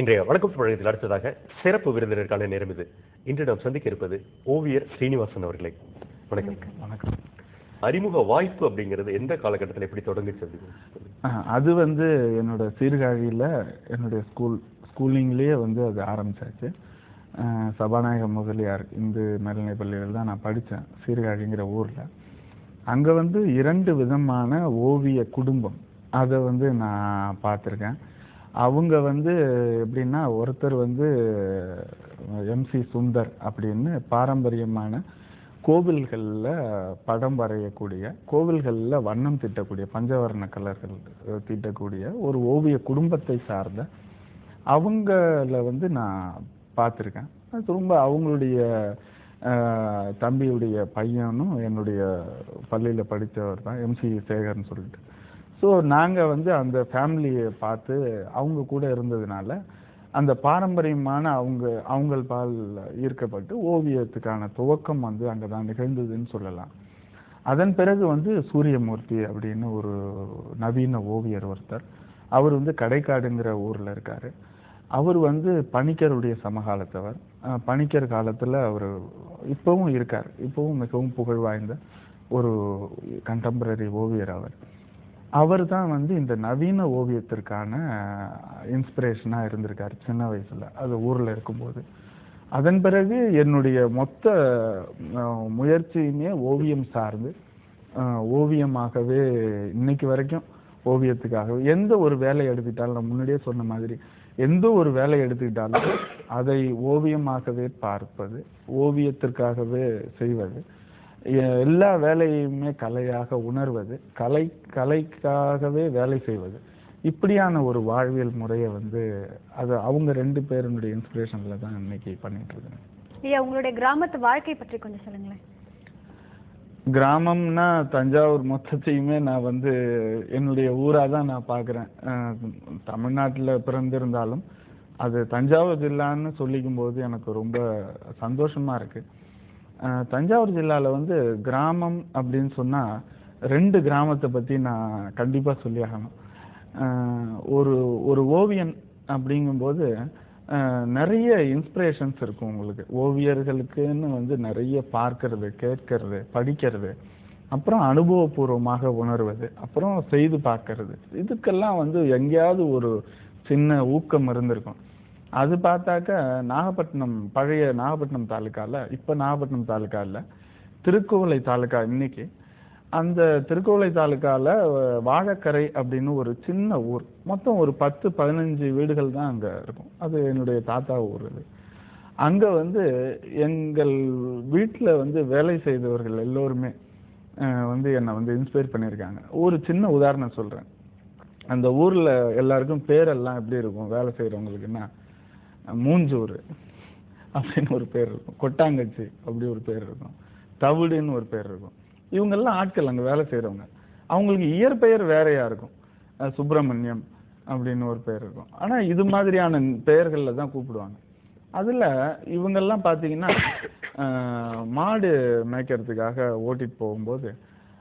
இன்றைய வணக்கம் தமிழகத்தில் அடுத்ததாக சிறப்பு விருந்தினருக்கான நேரம் இது. இன்று நாம் சந்திக்க இருப்பது ஓவியர் ஸ்ரீனிவாசன் அவர்களை. வணக்கம். வணக்கம். அறிமுக வாய்ப்பு அப்படிங்கிறது எந்த காலகட்டத்தில் எப்படி தொடங்குச்சு? அது என்னோட சீர்காழியில் என்னுடைய ஸ்கூலிங்லேயே அது ஆரம்பிச்சாச்சு. சபாநாயக முதலியார் இந்து மேல்நிலைப் பள்ளியில் தான் நான் படித்தேன், சீர்காழிங்கிற ஊரில். அங்கே 2 விதமான ஓவிய குடும்பம் அதை நான் பார்த்துருக்கேன். அவங்க எப்படின்னா, ஒருத்தர் எம்சி சுந்தர் அப்படின்னு பாரம்பரியமான கோவில்களில் படம் வரையக்கூடிய, கோவில்களில் வண்ணம் தீட்டக்கூடிய, பஞ்சவர்ண கலர்கள் தீட்டக்கூடிய ஒரு ஓவிய குடும்பத்தை சார்ந்த அவங்கள நான் பார்த்துருக்கேன். ரொம்ப அவங்களுடைய தம்பியுடைய பையனும் என்னுடைய பள்ளியில் படித்தவர் தான், எம்சி சேகர்னு சொல்லிட்டு. ஸோ நாங்கள் அந்த ஃபேமிலியை பார்த்து அவங்க கூட இருந்ததுனால அந்த பாரம்பரியமான அவங்கள் பால் ஈர்க்கப்பட்டு ஓவியத்துக்கான துவக்கம் அங்கே தான் நிகழ்ந்ததுன்னு சொல்லலாம். அதன் பிறகு சூரியமூர்த்தி அப்படின்னு ஒரு நவீன ஓவியர் ஒருத்தர், அவர் கடைக்காடுங்கிற ஊரில் இருக்கார். அவர் பணிக்கருடைய சமகாலத்தவர். பணிக்கர் காலத்தில் அவர் இப்போவும் இருக்கார், இப்போவும் மிகவும் புகழ் வாய்ந்த ஒரு கண்டெம்பரரி ஓவியர் அவர் தான் இந்த நவீன ஓவியத்திற்கான இன்ஸ்பிரேஷனாக இருந்திருக்கார் சின்ன வயசில், அது ஊரில் இருக்கும்போது. அதன் பிறகு என்னுடைய மொத்த முயற்சியுமே ஓவியம் சார்ந்து, ஓவியமாகவே இன்னைக்கு வரைக்கும் ஓவியத்துக்காகவே எந்த ஒரு வேலை எடுத்துக்கிட்டாலும், நான் முன்னாடியே சொன்ன மாதிரி எந்த ஒரு வேலை எடுத்துக்கிட்டாலும் அதை ஓவியமாகவே பார்ப்பது, ஓவியத்திற்காகவே செய்வது, எல்லா வேலையுமே கலையாக உணர்வது, கலைக்காகவே வேலை செய்வது, இப்படியான ஒரு வாழ்வியல் முறையை அது அவங்க 2 பேருடைய இன்ஸ்பிரேஷன்ல தான் இன்னைக்கு பண்ணிட்டு இருக்கேன். ஐயா, உங்களுடைய கிராமத்து வாழ்க்கை பற்றி கொஞ்சம் சொல்லுங்களேன். கிராமம்னா தஞ்சாவூர் மொத்தத்தையுமே நான் என்னுடைய ஊரா தான் நான் பார்க்குறேன். தமிழ்நாட்டில் பிறந்திருந்தாலும் அது தஞ்சாவூர் ஜில்லான்னு சொல்லிக்கும் போது எனக்கு ரொம்ப சந்தோஷமா இருக்கு. தஞ்சாவூர் ஜில்லாவில் கிராமம் அப்படின்னு சொன்னால் 2 கிராமத்தை பற்றி நான் கண்டிப்பாக சொல்லி ஆகணும். ஒரு ஓவியன் அப்படிங்கும்போது நிறைய இன்ஸ்பிரேஷன்ஸ் இருக்கும் உங்களுக்கு. ஓவியர்களுக்குன்னு நிறைய பார்க்கறது, கேட்கறது, படிக்கிறது, அப்புறம் அனுபவபூர்வமாக உணர்வது, அப்புறம் செய்து பார்க்கறது, இதுக்கெல்லாம் எங்கேயாவது ஒரு சின்ன ஊக்கம் இருந்திருக்கும். அது பார்த்தாக்க நாகப்பட்டினம், பழைய நாகப்பட்டினம் தாலுக்காவில், இப்போ நாகப்பட்டினம் தாலுக்காவில் திருக்குவளை தாலுக்கா, இன்னைக்கு அந்த திருக்குவளை தாலுக்காவில் வாழக்கரை அப்படின்னு ஒரு சின்ன ஊர், மொத்தம் ஒரு 10-15 வீடுகள் தான் அங்கே இருக்கும். அது என்னுடைய தாத்தா ஊர். அது அங்கே எங்கள் வீட்டில் வேலை செய்தவர்கள் எல்லோருமே என்னை இன்ஸ்பயர் பண்ணியிருக்காங்க. ஒரு சின்ன உதாரணம் சொல்கிறேன். அந்த ஊரில் எல்லாருக்கும் பேரெல்லாம் எப்படி இருக்கும் வேலை செய்கிறவங்களுக்குன்னா, மூஞ்சூர் அப்படின்னு ஒரு பேர் இருக்கும், கொட்டாங்கச்சி அப்படி ஒரு பேர் இருக்கும், தவிடுன்னு ஒரு பேர் இருக்கும். இவங்கெல்லாம் ஆட்கள் அங்கே வேலை செய்கிறவங்க. அவங்களுக்கு இயற்பெயர் வேறையா இருக்கும், சுப்பிரமணியம் அப்படின்னு ஒரு பேர் இருக்கும். ஆனால் இது மாதிரியான பெயர்களில் தான் கூப்பிடுவாங்க. அதில் இவங்கெல்லாம் பார்த்தீங்கன்னா மாடு மேய்க்கிறதுக்காக ஓட்டிட்டு போகும்போது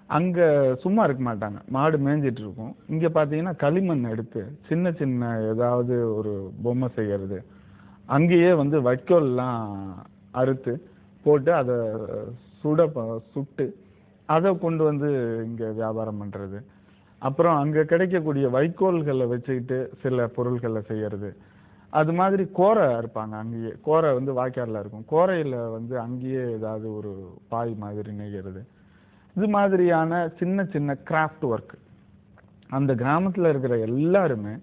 அங்கே சும்மா இருக்க மாட்டாங்க, மாடு மேய்ஞ்சிட்டு இருக்கும். இங்கே பார்த்தீங்கன்னா களிமண் எடுத்து சின்ன சின்ன ஏதாவது ஒரு பொம்மை செய்கிறது, அங்கேயே வைக்கோல்லாம் அறுத்து போட்டு அதை சுட்டு அதை கொண்டு இங்கே வியாபாரம் பண்ணுறது. அப்புறம் அங்கே கிடைக்கக்கூடிய வைக்கோல்களை வச்சுக்கிட்டு சில பொருள்களை செய்யறது. அது மாதிரி கோரை இருப்பாங்க, அங்கேயே கோரை வாய்க்காலில் இருக்கும், கோரையில் அங்கேயே ஏதாவது ஒரு பாய் மாதிரி நெய்கிறது. இது மாதிரியான சின்ன சின்ன கிராஃப்ட் ஒர்க் அந்த கிராமத்தில் இருக்கிற எல்லாருமே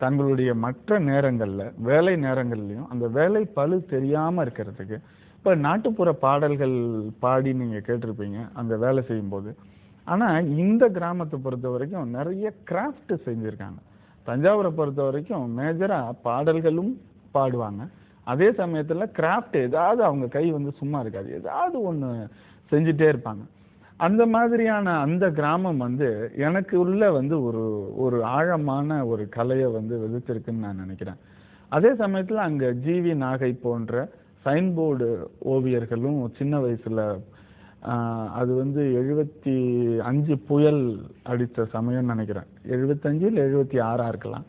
தங்களுடைய மற்ற நேரங்களில், வேலை நேரங்கள்லையும் அந்த வேலை பளு தெரியாமல் இருக்கிறதுக்கு, இப்போ நாட்டுப்புற பாடல்கள் பாடி நீங்கள் கேட்டிருப்பீங்க அந்த வேலை செய்யும்போது. ஆனால் இந்த கிராமத்தை பொறுத்த வரைக்கும் நிறைய கிராஃப்ட் செஞ்சுருக்காங்க. தஞ்சாவூரை பொறுத்த வரைக்கும் மேஜராக பாடல்களும் பாடுவாங்க, அதே சமயத்தில் கிராஃப்ட் ஏதாவது அவங்க கை சும்மா இருக்காது, ஏதாவது ஒன்று செஞ்சுட்டே இருப்பாங்க. அந்த மாதிரியான அந்த கிராமம் எனக்கு உள்ள ஒரு ஆழமான ஒரு கலையை விதிச்சிருக்குன்னு நான் நினைக்கிறேன். அதே சமயத்தில் அங்கே ஜிவி நாகை போன்ற சைன்போர்டு ஓவியர்களும் சின்ன வயசுல அது 75 புயல் அடித்த சமயம் நினைக்கிறேன், 75 இல்லை 76 இருக்கலாம்.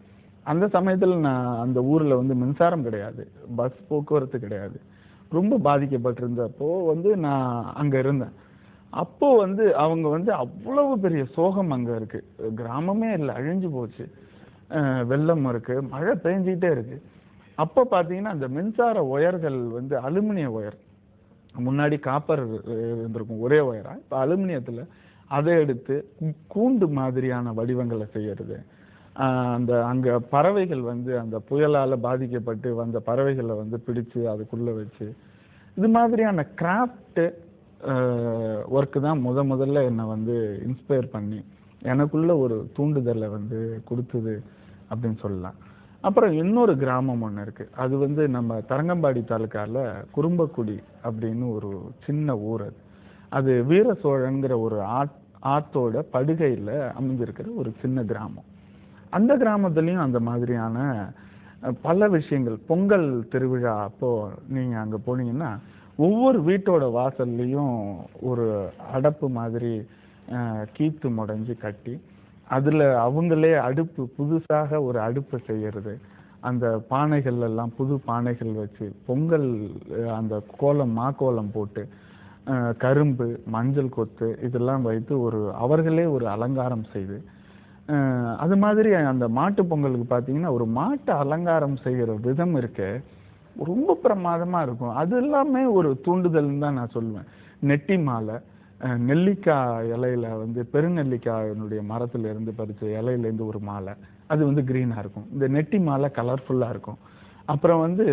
அந்த சமயத்துல நான் அந்த ஊர்ல வந்து மின்சாரம் கிடையாது, பஸ் போக்குவரத்து கிடையாது. ரொம்ப பாதிக்கப்பட்டிருந்தப்போ வந்து நான் அங்க இருந்தேன். அப்போ வந்து அவங்க வந்து அவ்வளவு பெரிய சோகம் அங்க இருக்கு. கிராமமே இல்லை, அழிஞ்சு போச்சு. வெள்ளம் இருக்கு, மழை பெஞ்சிக்கிட்டே இருக்கு. அப்போ பாத்தீங்கன்னா அந்த மின்சார ஒயர்கள் வந்து அலுமினிய ஒயர், முன்னாடி காப்பர் இருந்திருக்கும் ஒரே ஒயரா, இப்ப அலுமினியத்துல அதை எடுத்து கூண்டு மாதிரியான வடிவங்களை செய்யறது. அந்த அங்க பறவைகள் வந்து அந்த புயலால பாதிக்கப்பட்டு வந்த பறவைகளை வந்து பிடிச்சு அதுக்குள்ள வச்சு, இது மாதிரியான கிராஃப்ட் ஒர்க்கு தான் முதல்ல என்னை வந்து இன்ஸ்பயர் பண்ணி எனக்குள்ள ஒரு தூண்டுதலை வந்து கொடுத்தது அப்படின்னு சொல்லலாம். அப்புறம் இன்னொரு கிராமம் ஒன்று இருக்கு, அது வந்து நம்ம தரங்கம்பாடி தாலுக்கால குறும்பக்குடி அப்படின்னு ஒரு சின்ன ஊர். அது வீர சோழன்கிற ஒரு ஆத்தோட படுகையில அமைஞ்சிருக்கிற ஒரு சின்ன கிராமம். அந்த கிராமத்துலயும் அந்த மாதிரியான பல விஷயங்கள். பொங்கல் திருவிழா அப்போ நீங்க அங்க போனீங்கன்னா ஒவ்வொரு வீட்டோட வாசல்லையும் ஒரு அடப்பு மாதிரி கீத்து முடைஞ்சு கட்டி அதுல அவங்களே அடுப்பு, புதுசாக ஒரு அடுப்பு செய்யறது, அந்த பானைகள் எல்லாம் புது பானைகள் வச்சு பொங்கல் அந்த கோலம் மாக்கோலம் போட்டு கரும்பு மஞ்சள் கொத்து இதெல்லாம் வைத்து அவர்களே ஒரு அலங்காரம் செய்து, அது மாதிரி அந்த மாட்டு பொங்கலுக்கு பார்த்தீங்கன்னா ஒரு மாட்டு அலங்காரம் செய்கிற விதம் இருக்க ரொம்ப பிரமாதமா இருக்கும். அது எல்லாமே ஒரு தூண்டுதல்னு தான் நான் சொல்லுவேன். நெட்டி மாலை, நெல்லிக்காய் இலையில வந்து பெருநெல்லிக்காயினுடைய மரத்துல இருந்து பறிச்ச இலையில இருந்து ஒரு மாலை, அது வந்து கிரீனா இருக்கும். இந்த நெட்டி மாலை கலர்ஃபுல்லா இருக்கும். அப்புறம் வந்து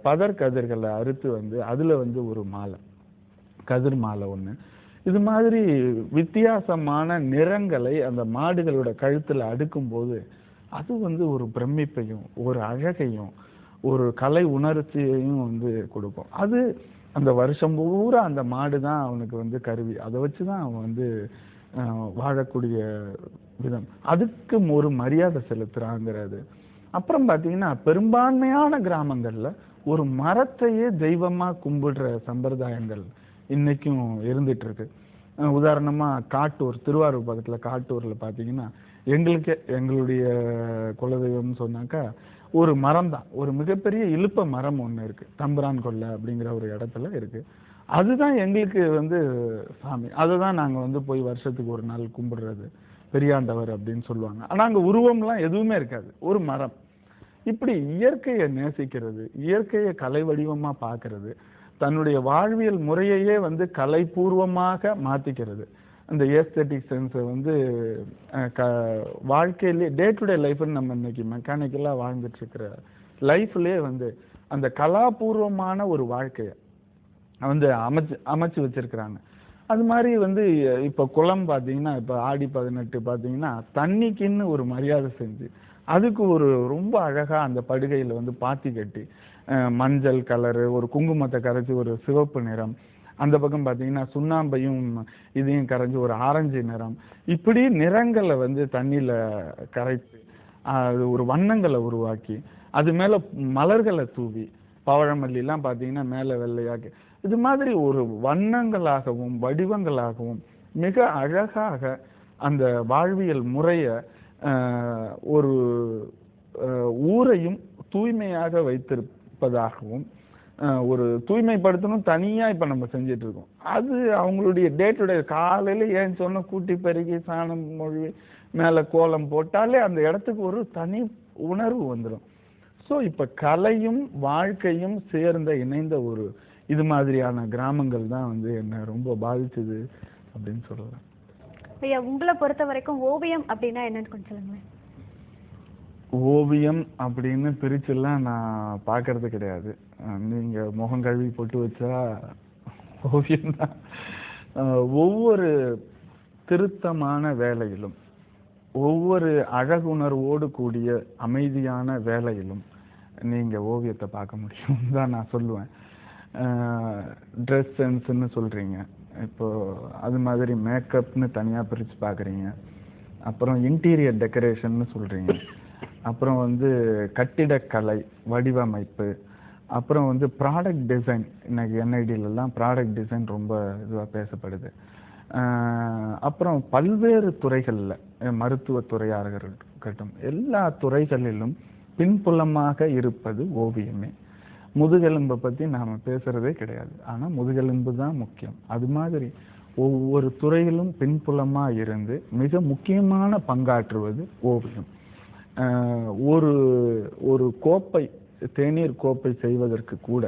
பதர் கதிர்களை அறுத்து வந்து அதுல வந்து ஒரு மாலை, கதிர் மாலை ஒண்ணு. இது மாதிரி வித்தியாசமான நிறங்களை அந்த மாடுகளோட கழுத்துல அடுக்கும் போது அது வந்து ஒரு பிரமிப்பையும் ஒரு அழகையும் ஒரு கலை உணர்ச்சியையும் வந்து கொடுக்கும். அது அந்த வருஷம் பூரா அந்த மாடு தான் அவனுக்கு வந்து கருவி, அதை வச்சுதான் அவன் வந்து வாழக்கூடிய விதம், அதுக்கு ஒரு மரியாதை செலுத்துறாங்கிறது. அப்புறம் பாத்தீங்கன்னா பெரும்பான்மையான கிராமங்கள்ல ஒரு மரத்தையே தெய்வமா கும்பிடுற சம்பிரதாயங்கள் இன்னைக்கும் இருந்துட்டு இருக்கு. உதாரணமா காட்டூர், திருவாரூர் பக்கத்துல காட்டூர்ல பாத்தீங்கன்னா எங்களுடைய குலதெய்வம்னு சொன்னாக்கா ஒரு மரம் தான், ஒரு மிகப்பெரிய இலுப்ப மரம் ஒண்ணு இருக்கு, தம்புரான் கொல்லை அப்படிங்கிற ஒரு இடத்துல இருக்கு. அதுதான் எங்களுக்கு வந்து சாமி. அதுதான் நாங்க வந்து போய் வருஷத்துக்கு ஒரு நாள் கும்பிடுறது, பெரியாண்டவர் அப்படின்னு சொல்லுவாங்க. ஆனா அங்க உருவம்லாம் எதுவுமே இருக்காது, ஒரு மரம். இப்படி இயற்கையை நேசிக்கிறது, இயற்கையை கலை வடிவமா பார்க்கறது, தன்னுடைய வாழ்வியல் முறையையே வந்து கலைபூர்வமாக மாத்திக்கிறது. அந்த ஏஸ்தட்டிக் சென்ஸை வந்து வாழ்க்கையிலே டே டு டே லைஃப்னு நம்ம இன்னைக்கு மெக்கானிக்கலா வாழ்ந்துட்டு இருக்கிற லைஃப்லயே வந்து அந்த கலாபூர்வமான ஒரு வாழ்க்கையை வந்து அமைச்சு வச்சிருக்கிறாங்க. அது மாதிரி வந்து இப்ப குளம் பாத்தீங்கன்னா, இப்ப ஆடி 18 பாத்தீங்கன்னா தண்ணிக்குன்னு ஒரு மரியாதை செஞ்சு அதுக்கு ரொம்ப அழகா அந்த படுகையில வந்து பாத்தி கட்டி மஞ்சள் கலரு, ஒரு குங்குமத்தை கரைச்சி ஒரு சிவப்பு நிறம், அந்த பக்கம் பாத்தீங்கன்னா சுண்ணாம்பையும் இதையும் கரைஞ்சி ஒரு ஆரஞ்சு நிறம், இப்படி நிறங்களை வந்து தண்ணியில கரைத்து அது ஒரு வண்ணங்களை உருவாக்கி அது மேல மலர்களை தூவி, பவழமல்லி எல்லாம் பாத்தீங்கன்னா மேல வெள்ளையாக்கி, இது மாதிரி ஒரு வண்ணங்களாகவும் வடிவங்களாகவும் மிக அழகாக அந்த வாழ்வியல் முறைய ஒரு ஊரையும் தூய்மையாக வைத்திருப்பதாகவும், ஒரு தூய்மைப்படுத்தணும் தனியா இப்ப நம்ம செஞ்சிட்டு இருக்கோம். அது அவங்களுடைய டே டு டே காலையில ஏன் சொன்ன கூட்டி பெருகி சாணம் மொழி மேல கோலம் போட்டாலே அந்த இடத்துக்கு ஒரு தனி உணர்வு வந்துடும். ஸோ இப்ப கலையும் வாழ்க்கையும் சேர்ந்த இணைந்த ஒரு இது மாதிரியான கிராமங்கள் தான் வந்து என்ன ரொம்ப பாதிச்சது அப்படின்னு சொல்லலாம். ஐயா, உங்களை பொறுத்த வரைக்கும் ஓவியம் அப்படின்னா என்னன்னு கொஞ்சம் சொல்லுங்களேன். ஓவியம் அப்படின்னு பிரிச்செல்லாம் நான் பார்க்கறது கிடையாது. நீங்க முகம் கழுவி போட்டு வச்சா ஓவியம் தான். ஒவ்வொரு திருத்தமான வேலையிலும், ஒவ்வொரு அழகுணர்வோடு கூடிய அமைதியான வேலையிலும் நீங்க ஓவியத்தை பார்க்க முடியும் தான் நான் சொல்லுவேன். ட்ரெஸ் சென்ஸ்ன்னு சொல்றீங்க, இப்போ அது மாதிரி மேக்கப்னு தனியா பிரிச்சு பார்க்குறீங்க, அப்புறம் இன்டீரியர் டெக்கரேஷன்னு சொல்றீங்க, அப்புறம் வந்து கட்டிடக்கலை வடிவமைப்பு, அப்புறம் வந்து ப்ராடக்ட் டிசைன். இன்னைக்கு என்ஐடியிலலாம் ப்ராடக்ட் டிசைன் ரொம்ப இதுவாக பேசப்படுது. அப்புறம் பல்வேறு துறைகளில் மருத்துவத்துறையாக இருக்கட்டும், எல்லா துறைகளிலும் பின்புலமாக இருப்பது ஓவியமே. முதுகெலும்பை பத்தி நாம பேசுறதே கிடையாது, ஆனா முதுகெலும்பு தான் முக்கியம். அது மாதிரி ஒவ்வொரு துறையிலும் பின்புலமா இருந்து மிக முக்கியமான பங்காற்றுவது ஓவியம். ஒரு ஒரு கோப்பை, தேநீர் கோப்பை செய்வதற்கு கூட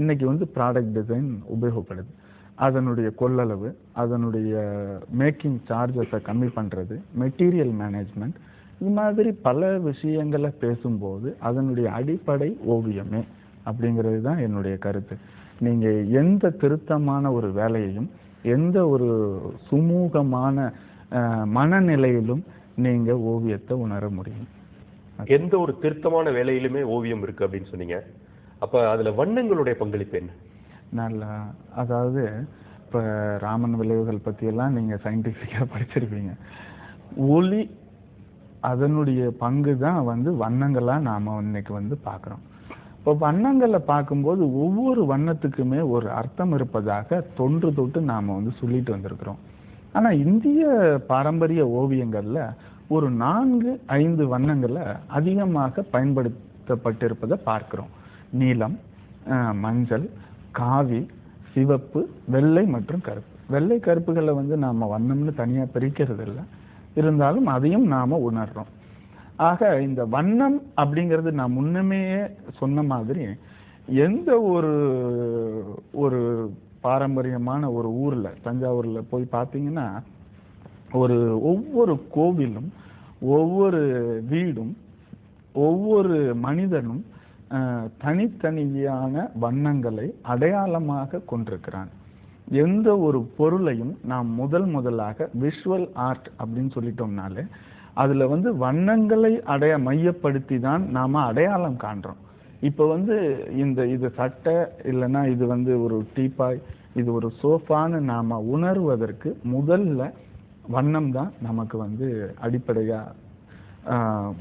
இன்னைக்கு வந்து ப்ராடக்ட் டிசைன் உபயோகப்படுது. அதனுடைய கொள்ளளவு, அதனுடைய மேக்கிங் சார்ஜஸை கம்மி பண்றது, மெட்டீரியல் மேனேஜ்மெண்ட், இது மாதிரி பல விஷயங்களை பேசும்போது அதனுடைய அடிப்படை ஓவியமே அப்படிங்கிறது தான் என்னுடைய கருத்து. நீங்க எந்த திருத்தமான ஒரு வேலையையும் எந்த ஒரு சுமூகமான மனநிலையிலும் நீங்க ஓவியத்தை உணர முடியும். எந்த ஒரு திருத்தமான வேலையிலுமே ஓவியம் இருக்கு அப்படின்னு சொன்னீங்க. அப்ப அதுல வண்ணங்களுடைய பங்களிப்பு என்ன? நல்லா, அதாவது இப்ப ராமன் விளைவுகள் பத்தி எல்லாம் நீங்க சயின்டிபிக்கா படிச்சிருப்பீங்க. ஒளி அதனுடைய பங்கு தான் வந்து வண்ணங்களா நாம இன்னைக்கு வந்து பார்க்கிறோம். இப்போ வண்ணங்களை பார்க்கும்போது ஒவ்வொரு வண்ணத்துக்குமே ஒரு அர்த்தம் இருப்பதாக தொன்று தொட்டு நாம வந்து சொல்லிட்டு வந்திருக்கிறோம். ஆனா இந்திய பாரம்பரிய ஓவியங்கள்ல ஒரு 4-5 வண்ணங்களை அதிகமாக பயன்படுத்தப்பட்டிருப்பதை பார்க்கிறோம். நீலம், மஞ்சள், காவி, சிவப்பு, வெள்ளை மற்றும் கருப்பு. வெள்ளை கருப்புகளை வந்து நாம வண்ணம்னு தனியா பிரிக்கிறது இல்லை, இருந்தாலும் அதையும் நாம உணர்றோம். ஆக இந்த வண்ணம் அப்படிங்கிறது நான் முன்னமே சொன்ன மாதிரி எந்த ஒரு பாரம்பரியமான ஒரு ஊர்ல, தஞ்சாவூர்ல போய் பார்த்தீங்கன்னா ஒவ்வொரு கோவிலும், ஒவ்வொரு வீடும், ஒவ்வொரு மனிதனும் தனித்தனியான வண்ணங்களை அடையாளமாக கொண்டிருக்கிறான். எந்த ஒரு பொருளையும் நாம் முதலாக விஷுவல் ஆர்ட் அப்படின்னு சொல்லிட்டோம்னாலே அதுல வந்து வண்ணங்களை மையப்படுத்தி தான் நாம அடையாளம் காண்றோம். இப்ப வந்து இது சட்டை, இல்லைன்னா இது வந்து ஒரு டீப்பாய், இது ஒரு சோஃபான்னு நாம உணர்வதற்கு முதல்ல வண்ணம் தான் நமக்கு வந்து அடிப்படையா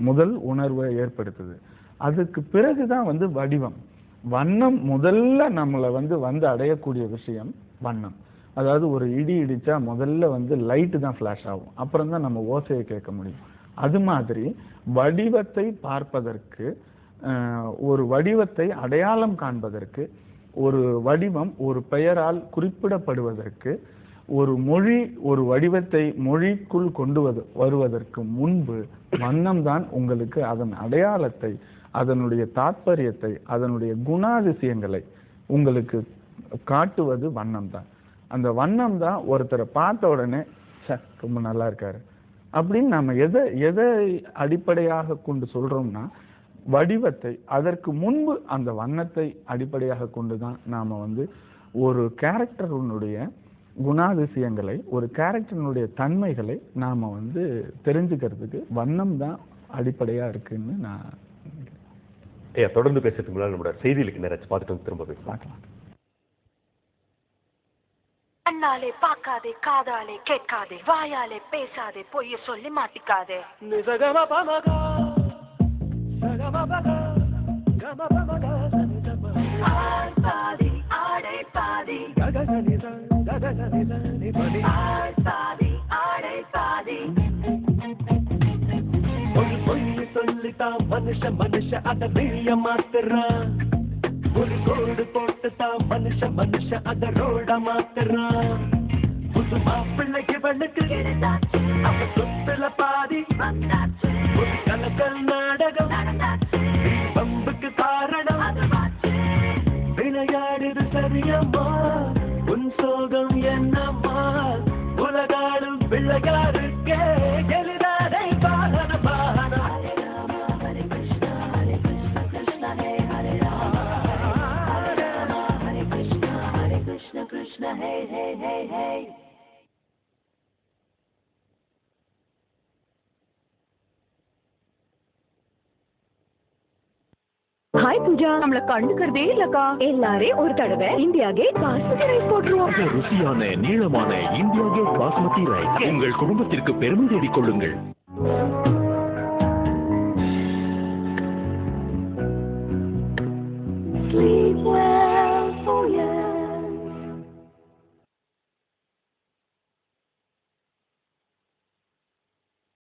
முதல் உணர்வை ஏற்படுத்துது. அதுக்கு பிறகுதான் வந்து வடிவம். வண்ணம் முதல்ல நம்மளை வந்து அடையக்கூடிய விஷயம் வண்ணம். அதாவது ஒரு இடி இடிச்சா முதல்ல வந்து லைட்டு தான் ஃபிளாஷ் ஆகும், அப்புறம் தான் நம்ம ஓசையை கேட்க முடியும். அது மாதிரி வடிவத்தை பார்ப்பதற்கு, ஒரு வடிவத்தை அடையாளம் காண்பதற்கு, ஒரு வடிவம் ஒரு பெயரால் குறிப்பிடப்படுவதற்கு, ஒரு மொழி ஒரு வடிவத்தை மொழிக்குள் கொண்டு வருவதற்கு முன்பு வண்ணம் தான் உங்களுக்கு அதன் அடையாளத்தை, அதனுடைய தாற்பயத்தை, அதனுடைய குணாதிசயங்களை உங்களுக்கு காட்டுவது வண்ணம் தான். அந்த வண்ணம் தான் ஒருத்தரை பார்த்த உடனே ரொம்ப நல்லா இருக்காரு அப்படின்னு நாம எதை அடிப்படையாக கொண்டு சொல்றோம்னா வடிவத்தை, அதற்கு முன்பு அந்த வண்ணத்தை அடிப்படையாக கொண்டுதான் நாம வந்து ஒரு கேரக்டருடைய குணாதிசயங்களை, ஒரு கேரக்டரினுடைய தன்மைகளை நாம வந்து தெரிஞ்சுக்கிறதுக்கு வண்ணம் தான் அடிப்படையா இருக்குன்னு நான் தொடர்ந்து பேசுறதுக்கு முன்னாடி நம்மளோட செய்திகளுக்கு நேரம் பார்த்துட்டு திரும்ப பார்க்கலாம். கண்ணாலே பார்க்காதே, காதாலே கேட்காதே, வாயாலே பேசாதே, பொய்ய சொல்லி மாட்டிக்காதே. பாதி ஆடை பாதி பாதி ஆடை பாதி. ஒரு பொய்ய சொல்லித்தான் மனுஷ அத வெளிய மாத்துறான். ஒரு கோடு போட்டுத்தான் மனுஷ அத ரோட மாத்துறான். புது மாப்பிள்ளைக்கு வெளுக்கு அவ சொத்துல பாதி ஒரு கலக்கல் நாடகம் பம்புக்கு காரணம். விளையாடுது சரியம்மா உன் சோகம் என்னம்மா, உலகாடும் பிள்ளையாருக்கே எளிதாதை பாகன பாகன. ஹரே கிருஷ்ணா கிருஷ்ணா ஹரே ஹரே ராம, ஹரே ராம ஹரே கிருஷ்ணா கிருஷ்ணா ஹே ஹே ஹே ஹே. हाय पूजा, நம்மள கண்டுக்கிறதே இல்லக்கா. எல்லாரும் ஒரு தடவை இந்தியா கேட் பாஸ்மதி ரைஸ் போட்டுருவோம். ருசியான நீளமான இந்தியா கேட் பாஸ்மதி ரைஸ் உங்கள் குடும்பத்திற்கு பெருமை தேடிக் கொள்ளுங்கள்.